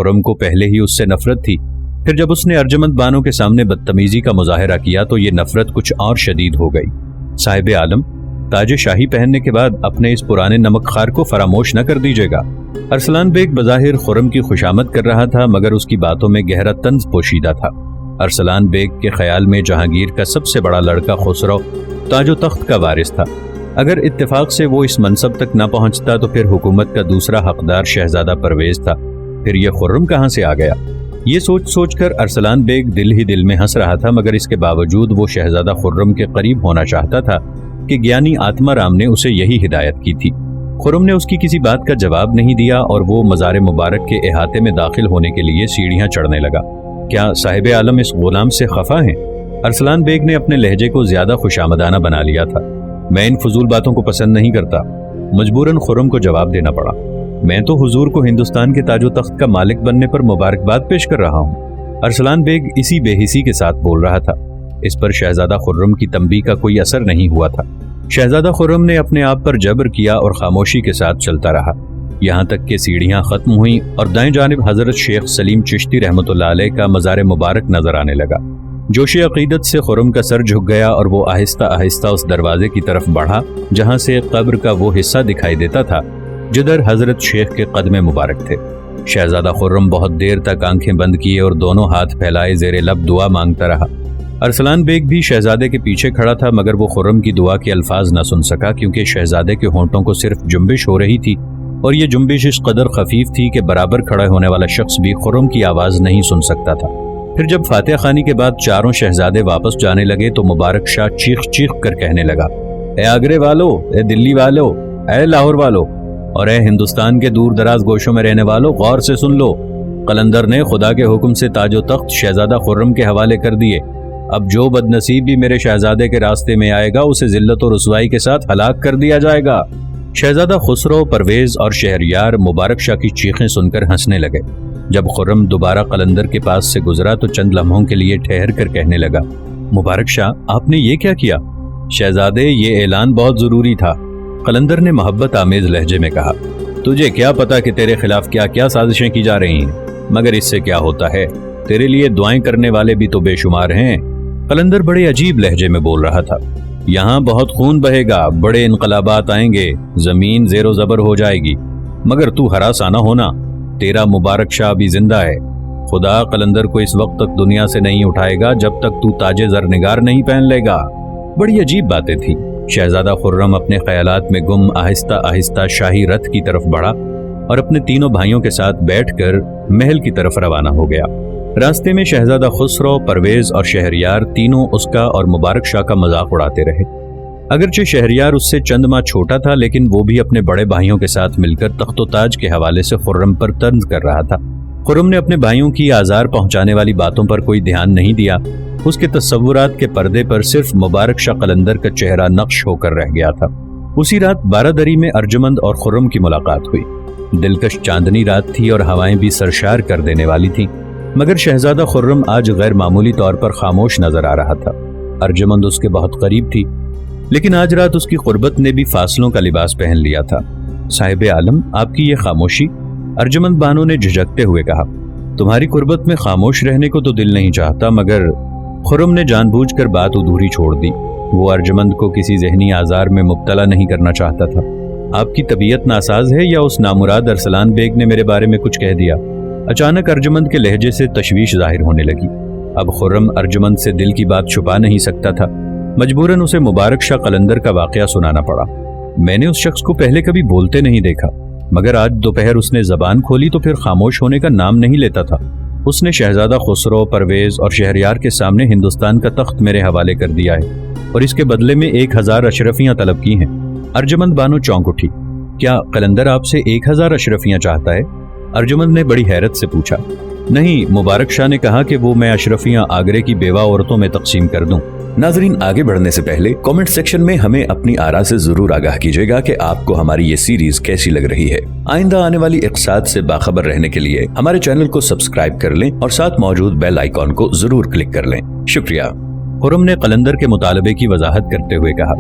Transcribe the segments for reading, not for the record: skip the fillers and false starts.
खुर्रम को पहले ही उससे नफरत थी, फिर जब उसने अर्जुमंद बानो के सामने बदतमीजी का मुजाहिरा किया तो ये नफरत कुछ और शदीद हो गई। साहिब आलम, ताज शाही पहनने के बाद अपने इस पुराने नमक खार को फरामोश न कर दीजिएगा। अरसलान बेग बज़ाहिर खुर्रम की खुशामद कर रहा था, मगर उसकी बातों में गहरा तंज पोशीदा था। अरसलान बेग के ख्याल में जहांगीर का सबसे बड़ा लड़का खुसरो ताजो तख्त का वारिस था। अगर इत्तेफाक से वो इस मनसब तक न पहुंचता तो फिर हुकूमत का दूसरा हकदार शहजादा परवेज था, फिर ये खुर्रम कहाँ से आ गया? ये सोच सोच कर अरसलान बेग दिल ही दिल में हंस रहा था, मगर इसके बावजूद वो शहजादा खुर्रम के करीब होना चाहता था कि ज्ञानी आत्मा राम ने उसे यही हिदायत की थी। खुर्रम ने उसकी किसी बात का जवाब नहीं दिया और वो मज़ार मुबारक के अहाते में दाखिल होने के लिए सीढ़ियाँ चढ़ने लगा। क्या साहिब आलम इस गुलाम से खफा हैं? अरसलान बेग ने अपने लहजे को ज्यादा खुशामदाना बना लिया था। मैं इन फजूल बातों को पसंद नहीं करता। मजबूरन खुर्रम को जवाब देना पड़ा। मैं तो हुजूर को हिंदुस्तान के ताजो तख्त का मालिक बनने पर मुबारकबाद पेश कर रहा हूँ। अरसलान बेग इसी बेहिसी के साथ बोल रहा था। इस पर शहजादा खुर्रम की तंबीह का कोई असर नहीं हुआ था। शहजादा खुर्रम ने अपने आप पर जबर किया और खामोशी के साथ चलता रहा, यहाँ तक कि सीढ़ियाँ खत्म हुई और दाएं जानिब हजरत शेख सलीम चिश्ती रहमतुल्लाह अलैह का मज़ार मुबारक नजर आने लगा। जोशी अकीदत से खुर्रम का सर झुक गया और वो आहिस्ता आहिस्ता उस दरवाजे की तरफ बढ़ा जहाँ से कब्र का वो हिस्सा दिखाई देता था जिधर हजरत शेख के कदमे मुबारक थे। शहजादा खुर्रम बहुत देर तक आंखें बंद किए और दोनों हाथ फैलाए जेरे लब दुआ मांगता रहा। अरसलान बेग भी शहजादे के पीछे खड़ा था, मगर वो खुर्रम की दुआ के अल्फाज न सुन सका क्योंकि शहजादे के होंठों को सिर्फ जुम्बिश हो रही थी और ये जुम्बिश इस कदर खफीफ थी कि बराबर खड़ा होने वाला शख्स भी खुर्रम की आवाज़ नहीं सुन सकता था। फिर जब फातिहा खानी के बाद चारों शहजादे वापस जाने लगे तो मुबारक शाह चीख चीख कर कहने लगा, ए आगरे वालो, ए दिल्ली वालो, ए लाहौर वालो और ए हिंदुस्तान के दूर दराज गोशों में रहने वालों, गौर से सुन लो। कलंदर ने खुदा के हुक्म से ताजो तख्त शहजादा खुर्रम के हवाले कर दिए। अब जो बदनसीब भी मेरे शहजादे के रास्ते में आएगा उसे जिल्लत और रुसवाई के साथ हलाक कर दिया जाएगा। शहजादा खुसरो, परवेज और शहरयार मुबारक शाह की चीखें सुनकर हंसने लगे। जब खुर्रम दोबारा कलंदर के पास से गुजरा तो चंद लम्हों के लिए ठहर कर कहने लगा, मुबारक शाह, आपने ये क्या किया? शहजादे, ये ऐलान बहुत जरूरी था। कलंदर ने मोहब्बत आमेज लहजे में कहा, तुझे क्या पता कि तेरे खिलाफ क्या क्या साजिशें की जा रही हैं, मगर इससे क्या होता है, तेरे लिए दुआएं करने वाले भी तो बेशुमार हैं। कलंदर बड़े अजीब लहजे में बोल रहा था, यहाँ बहुत खून बहेगा, बड़े इनकलाबात आएंगे, जमीन जेरो जबर हो जाएगी, मगर तू हरास आना होना, तेरा मुबारक शाह भी जिंदा है। खुदा कलंदर को इस वक्त तक दुनिया से नहीं उठाएगा जब तक तू ताजे जरनिगार नहीं पहन लेगा। बड़ी अजीब बातें थी। शहजादा खुर्रम अपने ख्यालात में गुम आहिस्ता आहिस्ता शाही रथ की तरफ बढ़ा और अपने तीनों भाइयों के साथ बैठकर महल की तरफ रवाना हो गया। रास्ते में शहजादा खुसरो, परवेज और शहरयार तीनों उसका और मुबारक शाह का मजाक उड़ाते रहे। अगरचे शहरयार उससे चंद माह छोटा था, लेकिन वो भी अपने बड़े भाइयों के साथ मिलकर तख्तो ताज के हवाले से खुर्रम पर तंज कर रहा था। खुर्रम ने अपने भाइयों की आज़ार पहुंचाने वाली बातों पर कोई ध्यान नहीं दिया। उसके तस्वुरात के पर्दे पर सिर्फ मुबारक शाह कलंदर का चेहरा नक्श होकर रह गया था। उसी रात बारादरी में अर्जुमंद और खुर्रम की मुलाकात हुई। दिलकश चांदनी रात थी और हवाएं भी सरशार कर देने वाली थीं, मगर शहजादा खुर्रम आज गैर मामूली तौर पर खामोश नजर आ रहा था। अर्जुमंद उसके बहुत करीब थी, लेकिन आज रात उसकी कुर्बत ने भी फासलों का लिबास पहन लिया था। साहिब आलम, आपकी ये खामोशी? अर्जुमंद बानो ने झिझकते हुए कहा, तुम्हारी कुर्बत में खामोश रहने को तो दिल नहीं चाहता, मगर खुर्रम ने जानबूझकर बात अधूरी छोड़ दी। वो अर्जुमंद को किसी जहनी आजार में मुब्तला नहीं करना चाहता था। आपकी तबीयत नासाज है या उस नामुराद अरसलान बेग ने मेरे बारे में कुछ कह दिया? अचानक अर्जुमंद के लहजे से तशवीश जाहिर होने लगी। अब खुर्रम अर्जुमंद से दिल की बात छुपा नहीं सकता था। मजबूरन उसे मुबारक शाह कलंदर का वाकया सुनाना पड़ा। मैंने उस शख्स को पहले कभी बोलते नहीं देखा, मगर आज दोपहर उसने जबान खोली तो फिर खामोश होने का नाम नहीं लेता था। उसने शहजादा खुसरो, परवेज और शहरयार के सामने हिंदुस्तान का तख्त मेरे हवाले कर दिया है और इसके बदले में 1000 अशरफियां तलब की हैं। अर्जुमंद बानो चौंक उठी। क्या कलंदर आपसे 1000 अशरफियां चाहता है? अर्जुमंद ने बड़ी हैरत से पूछा। नहीं, मुबारक शाह ने कहा कि वो मैं अशरफियां आगरे की बेवा औरतों में तकसीम कर दूं। नाजरीन, आगे बढ़ने से पहले कमेंट सेक्शन में हमें अपनी आरा से जरूर आगाह कीजिएगा कि आपको हमारी ये सीरीज कैसी लग रही है। आइंदा आने वाली इक़्साद से बाखबर रहने के लिए हमारे चैनल को सब्सक्राइब कर लें और साथ मौजूद बेल आइकॉन को जरूर क्लिक कर लें। शुक्रिया। खुर्रम ने कलंदर के मुतालबे की वजाहत करते हुए कहा।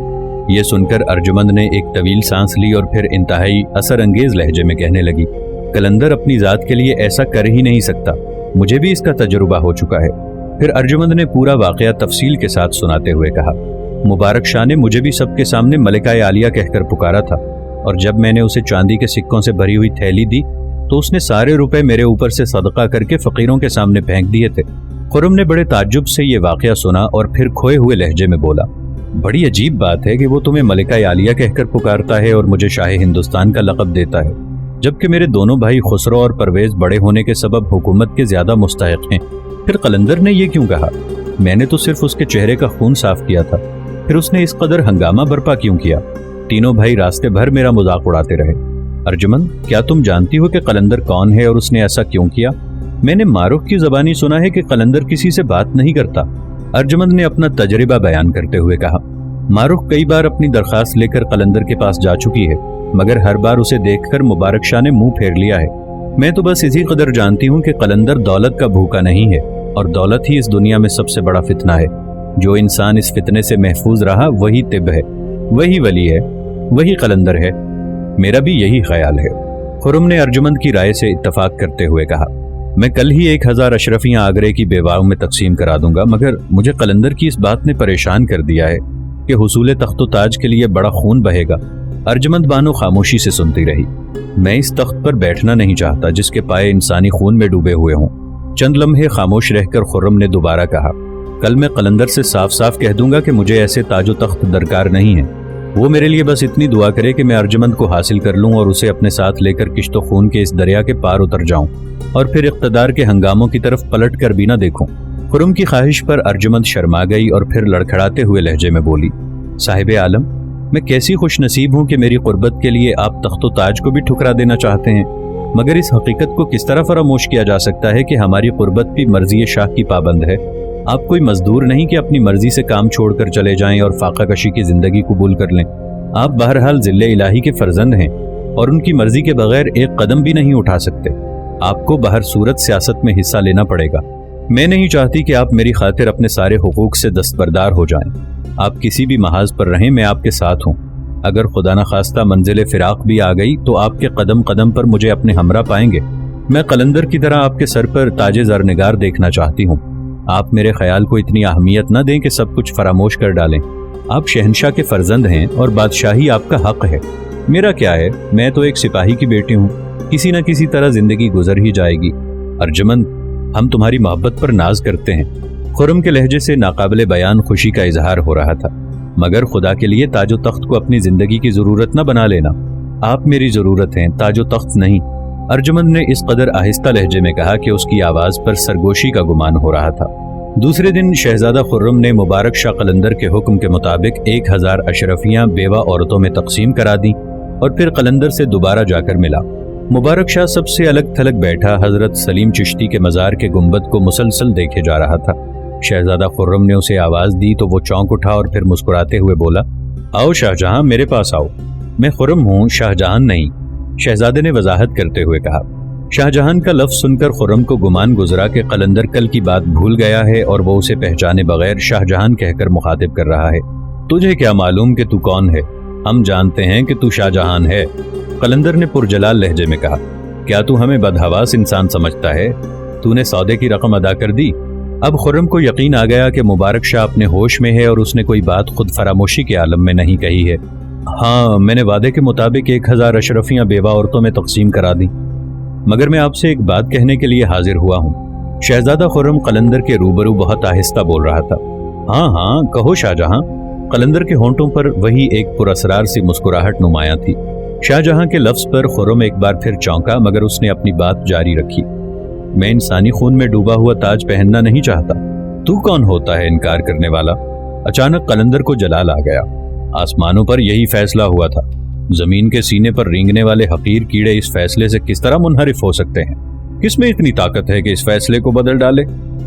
यह सुनकर अर्जुमंद ने एक तवील सांस ली और फिर इंतहाई असर अंगेज लहजे में कहने लगी, قلندر اپنی ذات کے لیے ایسا کر ہی نہیں سکتا، مجھے بھی اس کا تجربہ ہو چکا ہے۔ پھر ارجمند نے پورا واقعہ تفصیل کے ساتھ سناتے ہوئے کہا، مبارک شاہ نے مجھے بھی سب کے سامنے ملکہ عالیہ کہہ کر پکارا تھا، اور جب میں نے اسے چاندی کے سکوں سے بھری ہوئی تھیلی دی تو اس نے سارے روپے میرے اوپر سے صدقہ کر کے فقیروں کے سامنے پھینک دیے تھے۔ خرم نے بڑے تعجب سے یہ واقعہ سنا اور پھر کھوئے ہوئے لہجے میں بولا، بڑی عجیب بات ہے کہ وہ تمہیں ملکہ عالیہ کہہ کر پکارتا ہے اور مجھے شاہ ہندوستان کا لقب دیتا ہے، جبکہ میرے دونوں بھائی خسرو اور پرویز بڑے ہونے کے سبب حکومت کے زیادہ مستحق ہیں۔ پھر قلندر نے یہ کیوں کہا؟ میں نے تو صرف اس کے چہرے کا خون صاف کیا تھا، پھر اس نے اس قدر ہنگامہ برپا کیوں کیا؟ تینوں بھائی راستے بھر میرا مذاق اڑاتے رہے۔ ارجمند، کیا تم جانتی ہو کہ قلندر کون ہے اور اس نے ایسا کیوں کیا؟ میں نے ماروخ کی زبانی سنا ہے کہ قلندر کسی سے بات نہیں کرتا۔ ارجمند نے اپنا تجربہ بیان کرتے ہوئے کہا، ماروخ کئی بار اپنی درخواست لے کر قلندر کے پاس جا چکی ہے، مگر ہر بار اسے دیکھ کر مبارک شاہ نے منہ پھیر لیا ہے۔ میں تو بس اسی قدر جانتی ہوں کہ قلندر دولت کا بھوکا نہیں ہے، اور دولت ہی اس دنیا میں سب سے بڑا فتنہ ہے۔ جو انسان اس فتنے سے محفوظ رہا وہی طب ہے، وہی ولی ہے، وہی قلندر ہے۔ میرا بھی یہی خیال ہے۔ خرم نے ارجمند کی رائے سے اتفاق کرتے ہوئے کہا، میں کل ہی 1000 اشرفیاں آگرے کی بیواؤں میں تقسیم کرا دوں گا، مگر مجھے قلندر کی اس بات نے پریشان کر دیا ہے کہ حصول تخت و تاج کے لیے بڑا خون بہے گا۔ ارجمند بانو خاموشی سے سنتی رہی۔ میں اس تخت پر بیٹھنا نہیں چاہتا جس کے پائے انسانی خون میں ڈوبے ہوئے ہوں۔ چند لمحے خاموش رہ کر خرم نے دوبارہ کہا، کل میں قلندر سے صاف صاف کہہ دوں گا کہ مجھے ایسے تاج و تخت درکار نہیں ہے، وہ میرے لیے بس اتنی دعا کرے کہ میں ارجمند کو حاصل کر لوں اور اسے اپنے ساتھ لے کر کشت و خون کے اس دریا کے پار اتر جاؤں اور پھر اقتدار کے ہنگاموں کی طرف پلٹ کر بھی نہ دیکھوں۔ خرم کی خواہش پر ارجمند شرما گئی اور پھر لڑکھڑاتے ہوئے لہجے میں بولی، صاحب عالم، میں کیسی خوش نصیب ہوں کہ میری قربت کے لیے آپ تخت و تاج کو بھی ٹھکرا دینا چاہتے ہیں، مگر اس حقیقت کو کس طرح فراموش کیا جا سکتا ہے کہ ہماری قربت بھی مرضی شاہ کی پابند ہے۔ آپ کوئی مزدور نہیں کہ اپنی مرضی سے کام چھوڑ کر چلے جائیں اور فاقہ کشی کی زندگی قبول کر لیں۔ آپ بہرحال ذل الہی کے فرزند ہیں اور ان کی مرضی کے بغیر ایک قدم بھی نہیں اٹھا سکتے۔ آپ کو بہر صورت سیاست میں حصہ لینا پڑے گا۔ میں نہیں چاہتی کہ آپ میری خاطر اپنے سارے حقوق سے دستبردار ہو جائیں۔ آپ کسی بھی محاذ پر رہیں، میں آپ کے ساتھ ہوں۔ اگر خدا نخواستہ منزل فراق بھی آ گئی تو آپ کے قدم قدم پر مجھے اپنے ہمراہ پائیں گے۔ میں قلندر کی طرح آپ کے سر پر تاج زرنگار دیکھنا چاہتی ہوں۔ آپ میرے خیال کو اتنی اہمیت نہ دیں کہ سب کچھ فراموش کر ڈالیں۔ آپ شہنشاہ کے فرزند ہیں اور بادشاہی آپ کا حق ہے۔ میرا کیا ہے، میں تو ایک سپاہی کی بیٹی ہوں، کسی نہ کسی طرح زندگی گزر ہی جائے گی۔ ارجمند، ہم تمہاری محبت پر ناز کرتے ہیں۔ خرم کے لہجے سے ناقابل بیان خوشی کا اظہار ہو رہا تھا، مگر خدا کے لیے تاج و تخت کو اپنی زندگی کی ضرورت نہ بنا لینا۔ آپ میری ضرورت ہیں، تاج و تخت نہیں۔ ارجمند نے اس قدر آہستہ لہجے میں کہا کہ اس کی آواز پر سرگوشی کا گمان ہو رہا تھا۔ دوسرے دن شہزادہ خرم نے مبارک شاہ قلندر کے حکم کے مطابق 1000 اشرفیاں بیوہ عورتوں میں تقسیم کرا دیں اور پھر قلندر سے دوبارہ جا کر ملا۔ مبارک شاہ سب سے الگ تھلگ بیٹھا حضرت سلیم چشتی کے مزار کے گنبد کو مسلسل دیکھے جا رہا تھا۔ شہزادہ خرم نے اسے آواز دی تو وہ چونک اٹھا اور پھر مسکراتے ہوئے بولا، آؤ شاہ جہاں، میرے پاس آؤ۔ میں خرم ہوں، شاہ جہان نہیں، شہزادے نے وضاحت کرتے ہوئے کہا۔ شاہ جہان کا لفظ سن کر خرم کو گمان گزرا کہ قلندر کل کی بات بھول گیا ہے اور وہ اسے پہچانے بغیر شاہ جہان کہہ کر مخاطب کر رہا ہے۔ تجھے کیا معلوم کہ تو کون ہے؟ ہم جانتے ہیں کہ تو شاہ جہان ہے، قلندر نے پرجلال لہجے میں کہا۔ کیا تو ہمیں بدحواس انسان سمجھتا ہے؟ تو نے سودے کی رقم ادا کر دی؟ اب خرم کو یقین آ گیا کہ مبارک شاہ اپنے ہوش میں ہے اور اس نے کوئی بات خود فراموشی کے عالم میں نہیں کہی ہے۔ ہاں، میں نے وعدے کے مطابق 1000 اشرفیاں بیوہ عورتوں میں تقسیم کرا دیں، مگر میں آپ سے ایک بات کہنے کے لیے حاضر ہوا ہوں۔ شہزادہ خرم قلندر کے روبرو بہت آہستہ بول رہا تھا۔ ہاں ہاں کہو شاہ جہاں۔ قلندر کے ہونٹوں پر وہی ایک پراسرار سی مسکراہٹ نمایاں تھی۔ شاہ جہاں کے لفظ پر خرم ایک بار پھر چونکا، مگر اس نے اپنی بات جاری رکھی۔ میں انسانی خون میں ڈوبا ہوا تاج پہننا نہیں چاہتا۔ تو کون ہوتا ہے انکار کرنے والا؟ اچانک قلندر کو جلال آ گیا۔ آسمانوں پر یہی فیصلہ ہوا تھا، زمین کے سینے پر رینگنے والے حقیر کیڑے اس فیصلے سے کس طرح منحرف ہو سکتے ہیں؟ کس میں اتنی طاقت ہے کہ اس فیصلے کو بدل ڈالے؟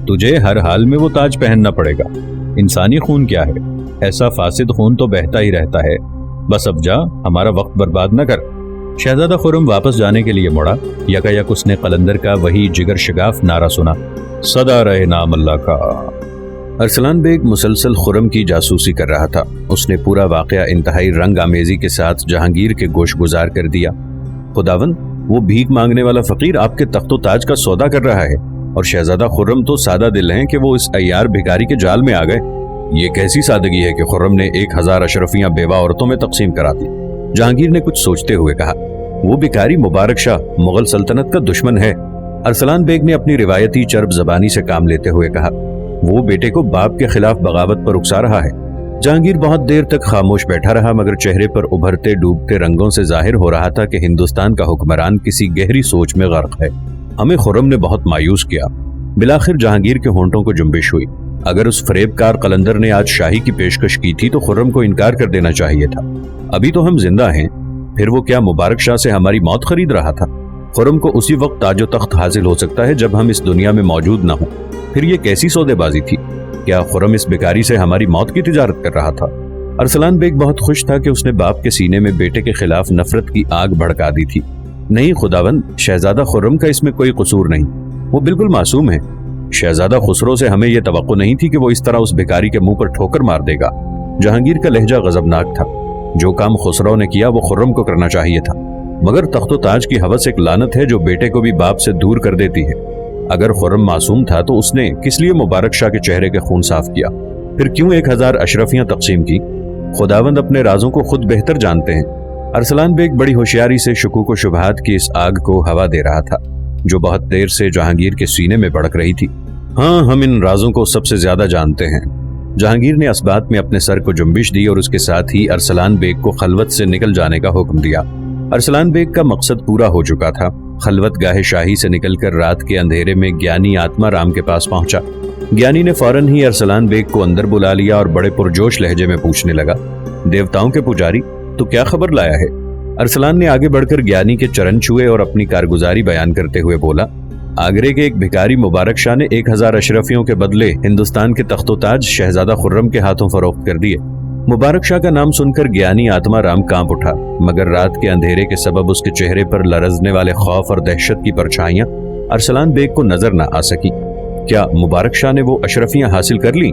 تجھے ہر حال میں وہ تاج پہننا پڑے گا۔ انسانی خون کیا ہے؟ ایسا فاسد خون تو بہتا ہی رہتا ہے۔ بس اب جا، ہمارا وقت برباد نہ کر۔ شہزادہ خرم واپس جانے کے لیے مڑا۔ یکایک اس نے قلندر کا وہی جگر شگاف نعرہ سنا، صدا رہے نام اللہ کا۔ ارسلان بیگ مسلسل خرم کی جاسوسی کر رہا تھا۔ اس نے پورا واقعہ انتہائی رنگ آمیزی کے ساتھ جہانگیر کے گوش گزار کر دیا۔ خداوند، वो भीख मांगने वाला फकीर आपके तख्तो ताज का सौदा कर रहा है, और शहजादा खुर्रम तो सादा दिल हैं कि वो इस अय्यार भिखारी के जाल में आ गए। ये कैसी सादगी है कि खुर्रम ने 1000 अशरफियां बेवा औरतों में तकसीम करा दी। जहांगीर ने कुछ सोचते हुए कहा, वो भिखारी मुबारक शाह मुगल सल्तनत का दुश्मन है। अरसलान बेग ने अपनी रिवायती चर्ब जबानी से काम लेते हुए कहा, वो बेटे को बाप के खिलाफ बगावत पर उकसा रहा है। जहांगीर बहुत देर तक खामोश बैठा रहा, मगर चेहरे पर उभरते डूबते रंगों से जाहिर हो रहा था कि हिंदुस्तान का हुक्मरान किसी गहरी सोच में गर्क है। हमें खुर्रम ने बहुत मायूस किया। बिलाखिर जहांगीर के होंठों को जुम्बिश हुई। अगर उस फरेबकार कलंदर ने आज शाही की पेशकश की थी तो खुर्रम को इनकार कर देना चाहिए था। अभी तो हम जिंदा हैं, फिर वो क्या मुबारक शाह से हमारी मौत खरीद रहा था? खुर्रम को उसी वक्त ताजो तख्त हासिल हो सकता है जब हम इस दुनिया में मौजूद न हों। फिर ये कैसी सौदेबाजी थी? क्या खुर्रम इस भिखारी से हमारी मौत की तिजारत कर रहा था? अरसलान बेग बहुत खुश था कि उसने बाप के सीने में बेटे के खिलाफ नफरत की आग भड़का दी थी। नहीं खुदावंद, शहजादा खुर्रम का इसमें कोई कसूर नहीं, वो बिल्कुल मासूम है। शहजादा खुसरो से हमें यह तवक्को नहीं थी कि वो इस तरह उस भिखारी के मुंह पर ठोकर मार देगा। जहांगीर का लहजा गजबनाक था। जो काम खुसरो ने किया वो खुर्रम को करना चाहिए था, मगर तख्तो ताज की हवस एक लानत है जो बेटे को भी बाप से दूर कर देती है। अगर खुर्रम मासूम था तो उसने किस लिए मुबारक शाह के चेहरे के खून साफ किया? फिर क्यों 1000 अशरफियां तकसीम की? खुदावंद अपने राजों को खुद बेहतर जानते हैं। अरसलान बेग बड़ी होशियारी से शुकूक व शुबहात की इस आग को हवा दे रहा था जो बहुत देर से जहांगीर के सीने में भड़क रही थी। हाँ, हम इन राजों को सबसे ज्यादा जानते हैं। जहांगीर ने इस बात में अपने सर को जुम्बिश दी और उसके साथ ही अरसलान बेग को खलवत से निकल जाने का हुक्म दिया। अरसलान बेग का मकसद पूरा हो चुका था। खलवत गाहे शाही से निकलकर रात के अंधेरे में ज्ञानी आत्मा राम के पास पहुंचा। ज्ञानी ने फौरन ही अरसलान बेग को अंदर बुला लिया और बड़े पुरजोश लहजे में पूछने लगा, देवताओं के पुजारी, तो क्या खबर लाया है? अरसलान ने आगे बढ़कर ज्ञानी के चरण छुए और अपनी कारगुजारी बयान करते हुए बोला, आगरे के एक भिखारी मुबारक शाह ने 1000 अशरफियों के बदले हिंदुस्तान के तख्तोताज शहजादा खुर्रम के हाथों फरोख्त कर दिए। मुबारक शाह का नाम सुनकर ज्ञानी आत्मा राम कांप उठा, मगर रात के अंधेरे के सबब उसके चेहरे पर लरजने वाले खौफ और दहशत की परछाइयां अरसलान बेग को नजर न आ सकी। क्या मुबारक शाह ने वो अशरफियां हासिल कर ली?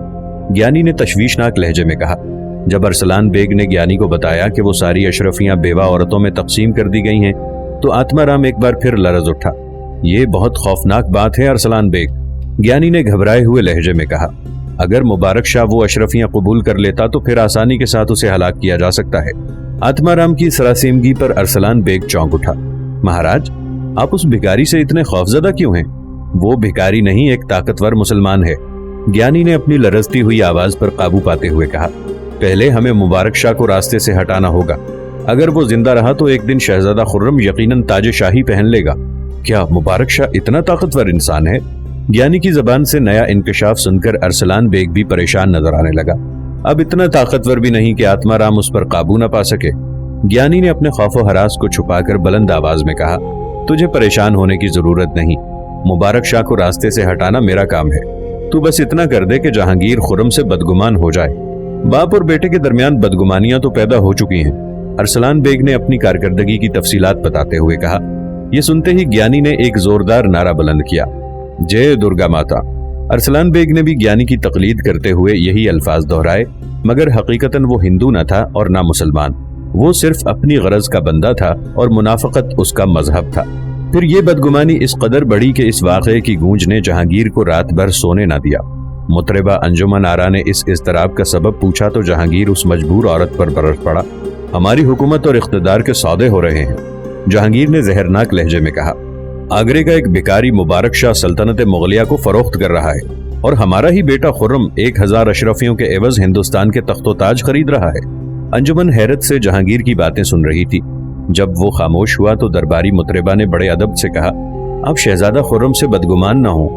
ज्ञानी ने तशवीशनाक लहजे में कहा। जब अरसलान बेग ने ज्ञानी को बताया कि वो सारी अशरफियां बेवा औरतों में तकसीम कर दी गई हैं, तो आत्मा राम एक बार फिर लरज उठा। ये बहुत खौफनाक बात है अरसलान बेग, ज्ञानी ने घबराए हुए लहजे में कहा। अगर मुबारक शाह वो अशरफियां कबूल कर लेता तो फिर आसानी के साथ उसे हलाक किया जा सकता है। आत्माराम की सरासीमगी पर अरसलान बेग चौंक उठा। महाराज, आप उस भिखारी से इतने खौफजदा क्यों हैं? वो भिखारी नहीं, एक ताकतवर मुसलमान है, ज्ञानी ने अपनी लरजती हुई आवाज पर काबू पाते हुए कहा। पहले हमें मुबारक शाह को रास्ते से हटाना होगा। अगर वो जिंदा रहा तो एक दिन शहजादा खुर्रम यकीनन ताज शाही पहन लेगा। क्या मुबारक शाह इतना ताकतवर इंसान है? ज्ञानी की जबान से नया इंकशाफ सुनकर अरसलान बेग भी परेशान नजर आने लगा। अब इतना ताकतवर भी नहीं कि आत्माराम उस पर काबू न पा सके। ज्ञानी ने अपने खौफ व हरास को छुपाकर बुलंद आवाज में कहा, तुझे परेशान होने की जरूरत नहीं, मुबारक शाह को रास्ते से हटाना मेरा काम है। तू बस इतना कर दे कि जहांगीर खुर्रम से बदगुमान हो जाए। बाप और बेटे के दरमियान बदगुमानियां तो पैदा हो चुकी हैं। अरसलान बेग ने अपनी कारकर्दगी की तफसीलात बताते हुए कहा। यह सुनते ही ज्ञानी ने एक जोरदार नारा बुलंद किया, जय दुर्गा माता। अरसलान बेग ने भी ज्ञानी की तकलीद करते हुए यही अल्फाज दोहराए, मगर हकीकतन वो हिंदू न था और ना मुसलमान। वो सिर्फ अपनी गरज का बंदा था और मुनाफकत उसका मजहब था। फिर ये बदगुमानी इस कदर बढ़ी कि इस वाक़े की गूंज ने जहांगीर को रात भर सोने न दिया। मुतरबा अंजुमन आरा ने इस इज़्तिराब का सबब पूछा तो जहांगीर उस मजबूर औरत पर बरस पड़ा। हमारी हुकूमत और इख्तिदार के सौदे हो रहे हैं, जहांगीर ने जहरनाक लहजे में कहा। आगरे का एक भिखारी मुबारक शाह सल्तनत मुगलिया को फरोख्त कर रहा है और हमारा ही बेटा खुर्रम 1000 अशरफियों के एवज हिंदुस्तान के तख्तोताज खरीद रहा है। अंजुमन हैरत से जहांगीर की बातें सुन रही थी। जब वो खामोश हुआ तो दरबारी मुतरबा ने बड़े अदब से कहा, आप शहजादा खुर्रम से बदगुमान ना हो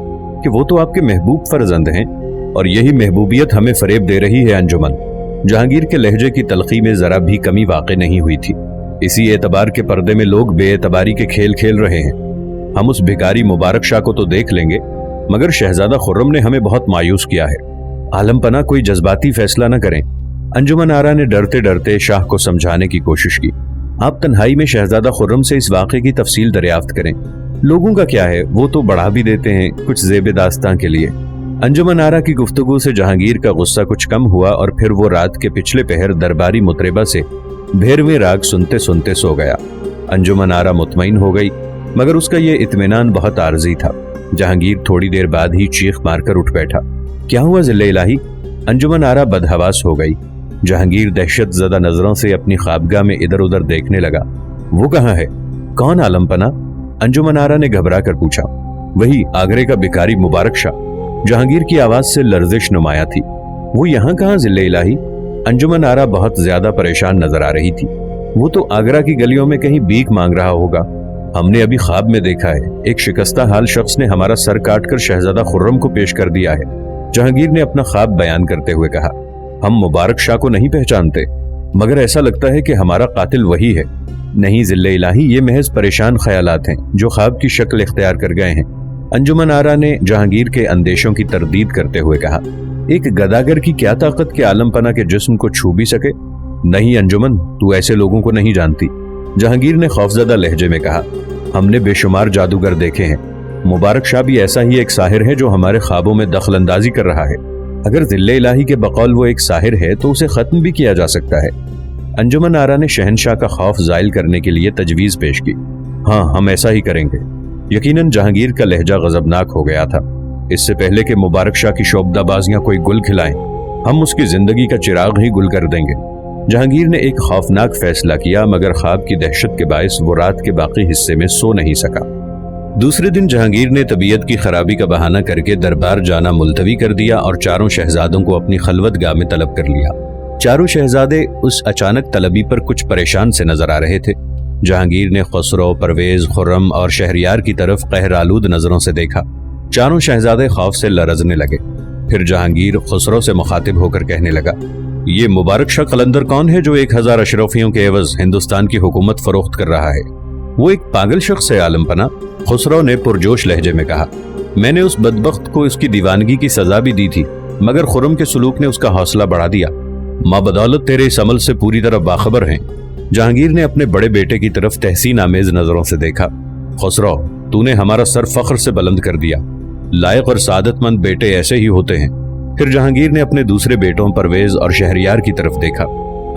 कि वो तो आपके महबूब फर्जंद हैं और यही महबूबियत हमें फरेब दे रही है। अंजुमन, जहांगीर के लहजे की तलखी में जरा भी कमी वाक़ई नहीं हुई थी। इसी एतबार के पर्दे में लोग बेएतबारी के खेल खेल रहे हैं। हम उस भिखारी मुबारक शाह को तो देख लेंगे, मगर शहजादा खुर्रम ने हमें बहुत मायूस किया है। आलमपना कोई जज्बाती फैसला न करें। अंजुमन आरा ने डरते डरते शाह को समझाने की कोशिश की। आप तन्हाई में शहजादा खुर्रम से इस वाक़े की तफसील दरियाफ्त करें। लोगों का क्या है, वो तो बढ़ा भी देते हैं कुछ ज़ेब दास्तां के लिए। अंजुमन आरा की गुफ्तगू से जहांगीर का गुस्सा कुछ कम हुआ और फिर वो रात के पिछले पहर दरबारी मुतरबा से 12वें राग सुनते सुनते सो गया। अंजुमन आरा मुतमईन हो गई मगर उसका ये इत्मीनान बहुत आर्जी था। जहांगीर थोड़ी देर बाद ही चीख मारकर उठ बैठा। क्या हुआ ज़िल्ले इलाही? अंजुमन आरा बदहवास हो गई। जहांगीर दहशत ज़दा नजरों से अपनी ख्वाबगाह में इधर उधर देखने लगा। वो कहाँ है? कौन आलम पना? अंजुमन आरा ने घबरा कर पूछा। वही आगरे का भिखारी मुबारक शाह। जहांगीर की आवाज से लर्जिश नुमाया थी। वो यहाँ कहाँ ज़िल्ले इलाही? अंजुमन आरा बहुत ज्यादा परेशान नजर आ रही थी। वो तो आगरा की गलियों में कहीं भीख मांग रहा होगा। हमने अभी ख्वाब में देखा है, एक शिकस्ता हाल शख्स ने हमारा सर काटकर शहजादा खुर्रम को पेश कर दिया है। जहांगीर ने अपना ख्वाब बयान करते हुए कहा। हम मुबारक शाह को नहीं पहचानते, मगर ऐसा लगता है कि हमारा कातिल वही है। नहीं ज़िल्ले इलाही, ये महज परेशान ख्यालात हैं जो ख्वाब की शक्ल इख्तियार कर गए हैं। अंजुमन आरा ने जहांगीर के अंदेशों की तरदीद करते हुए कहा। एक गदागर की क्या ताकत के आलम पना के जिस्म को छू भी सके? नहीं अंजुमन, तू ऐसे लोगों को नहीं जानती। जहांगीर ने खौफजदा लहजे में कहा। हमने बेशुमार जादूगर देखे हैं। मुबारक शाह भी ऐसा ही एक साहिर है जो हमारे ख्वाबों में दखल अंदाजी कर रहा है। अगर ज़िल्ले इलाही के बकौल वो एक साहिर है तो उसे खत्म भी किया जा सकता है। अंजुमन आरा ने शहनशाह का खौफ जायल करने के लिए तजवीज पेश की। हाँ, हम ऐसा ही करेंगे। यकीनन जहांगीर का लहजा गजबनाक हो गया था। इससे पहले कि मुबारक शाह की शोबदाबाजियां कोई गुल खिलाएं, हम उसकी जिंदगी का चिराग ही गुल कर देंगे। जहांगीर ने एक खौफनाक फैसला किया, मगर ख्वाब की दहशत के बायस वो रात के बाकी हिस्से में सो नहीं सका। दूसरे दिन जहांगीर ने तबीयत की खराबी का बहाना करके दरबार जाना मुलतवी कर दिया और चारों शहजादों को अपनी खलवतगाह में तलब कर लिया। चारों शहजादे उस अचानक तलबी पर कुछ परेशान से नजर आ रहे थे। जहांगीर ने खुसरो, परवेज, खुर्रम और शहरयार की तरफ कहरालूद नजरों से देखा। चारों शहजादे खौफ से लरजने लगे। फिर जहांगीर खुसरो से मुखातिब होकर कहने लगा। ये मुबारक शाह कलंदर कौन है जो 1000 अशरफियों के एवज हिंदुस्तान की हुकूमत फरोख्त कर रहा है? वो एक पागल शख्स है आलम पना, खुसरो ने पुरजोश लहजे में कहा। मैंने उस बदबख्त को उसकी दीवानगी की सजा भी दी थी, मगर खुर्रम के सुलूक ने उसका हौसला बढ़ा दिया। माँ बदौलत तेरे इस अमल से पूरी तरह बाखबर हैं। जहांगीर ने अपने बड़े बेटे की तरफ तहसीन आमेज नजरों से देखा। खुसरो, तूने हमारा सर फख्र से बुलंद कर दिया। लायक और सादतमंद बेटे ऐसे ही होते हैं। फिर जहांगीर ने अपने दूसरे बेटों परवेज और शहरयार की तरफ देखा।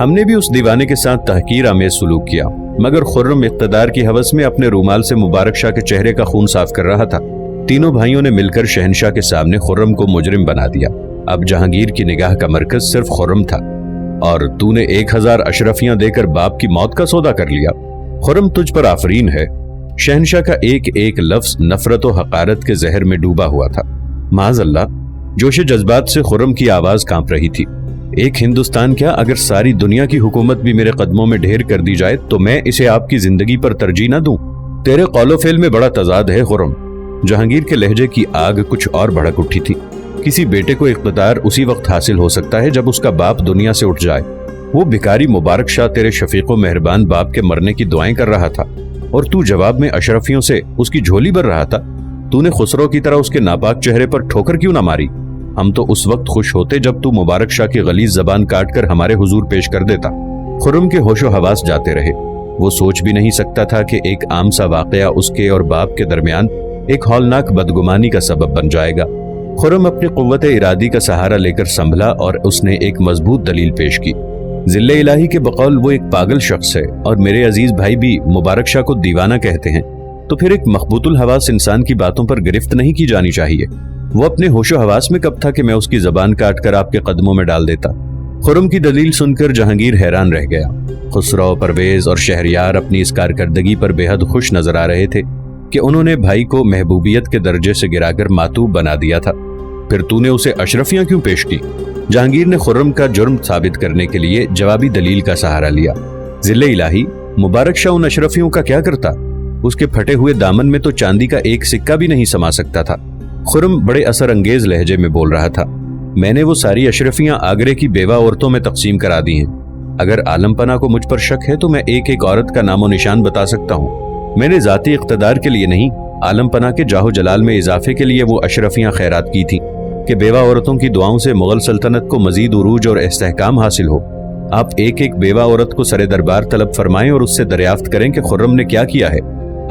हमने भी उस दीवाने के साथ तहकीर आमेज सुलूक किया, मगर खुर्रम इक़्तिदार की हवस में अपने रूमाल से मुबारक शाह के चेहरे का खून साफ कर रहा था। तीनों भाइयों ने मिलकर शहनशाह के सामने खुर्रम को मुजरिम बना दिया। अब जहांगीर की निगाह का मरकज सिर्फ खुर्रम था। और तूने 1000 अशरफियां देकर बाप की मौत का सौदा कर लिया। खुर्रम, तुझ पर आफरीन है। शहनशाह का एक एक लफ्ज नफरत और हकारत के जहर में डूबा हुआ था। माज़अल्लाह, जोश जज्बात से खुर्रम की आवाज कांप रही थी। एक हिंदुस्तान क्या, अगर सारी दुनिया की हुकूमत भी मेरे कदमों में ढेर कर दी जाए तो मैं इसे आपकी जिंदगी पर तरजीह न दूं। तेरे कौलो फेल में बड़ा तजाद है खुर्रम। जहांगीर के लहजे की आग कुछ और भड़क उठी थी। किसी बेटे को इख्तिदार उसी वक्त हासिल हो सकता है जब उसका बाप दुनिया से उठ जाए। वो भिखारी मुबारक शाह तेरे शफीको मेहरबान बाप के मरने की दुआएं कर रहा था और तू जवाब में अशरफियों से उसकी झोली भर रहा था। तूने खुसरो की तरह उसके नापाक चेहरे पर ठोकर क्यों ना मारी? हम तो उस वक्त खुश होते जब तू मुबारक शाह की गलीज जबान काट कर हमारे हुजूर पेश कर देता। खुर्रम के होशो हवास जाते रहे। वो सोच भी नहीं सकता था कि एक आम सा वाकया उसके और बाप के दरमियान एक हौलनाक बदगुमानी का सबब बन जाएगा। खुर्रम अपनी कुव्वत इरादी का सहारा लेकर संभला और उसने एक मजबूत दलील पेश की। ज़िल्ले इलाही के बकौल वो एक पागल शख्स है और मेरे अजीज भाई भी मुबारक शाह को दीवाना कहते हैं, तो फिर एक मखबूतुल हवास इंसान की बातों पर गिरफ्त नहीं की जानी चाहिए। वो अपने होशो हवास में कब था कि मैं उसकी जबान काट कर आपके कदमों में डाल देता? खुर्रम की दलील सुनकर जहांगीर हैरान रह गया। खुसरो, परवेज और शहरयार अपनी इस कारकर्दगी पर बेहद खुश नजर आ रहे थे कि उन्होंने भाई को महबूबियत के दर्जे से गिराकर मातूब बना दिया था। फिर तूने उसे अशरफियां क्यों पेश की? जहांगीर ने खुर्रम का जुर्म साबित करने के लिए जवाबी दलील का सहारा लिया। ज़िल्ले इलाही, मुबारक शाह उन अशरफियों का क्या करता? उसके फटे हुए दामन में तो चांदी का एक सिक्का भी नहीं समा सकता था। खुर्रम बड़े असर अंगेज लहजे में बोल रहा था। मैंने वो सारी अशरफियां आगरे की बेवा औरतों में तकसीम करा दी हैं। अगर आलम पना को मुझ पर शक है तो मैं एक एक औरत का नामो निशान बता सकता हूँ। मैंने जाती इख्तिदार के लिए नहीं, आलम पना के जाहो जलाल में इजाफे के लिए वो अशरफियां खैरात की थी कि बेवा औरतों की दुआओं से मुगल सल्तनत को मजीद उरूज और इस्तेहकाम हासिल हो। आप एक एक बेवा औरत को सरे दरबार तलब फरमाएं और उससे दरियाफ्त करें कि खुर्रम ने क्या किया है।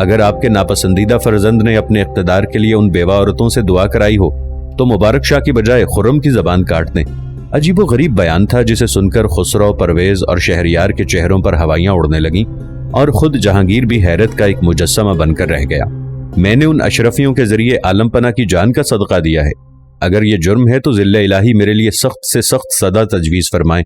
अगर आपके नापसंदीदा फर्जंद ने अपने इख्तिदार के लिए उन बेवा औरतों से दुआ कराई हो तो मुबारक शाह की बजाय खुर्रम की जबान काट दें। अजीबो गरीब बयान था जिसे सुनकर खुसरो, परवेज और शहरयार के चेहरों पर हवाइयां उड़ने लगीं। اور خود جہانگیر بھی حیرت کا ایک مجسمہ بن کر رہ گیا۔ میں نے ان اشرفیوں کے ذریعے عالم پناہ کی جان کا صدقہ دیا ہے، اگر یہ جرم ہے تو ذل الہی میرے لیے سخت سے سخت سزا تجویز فرمائیں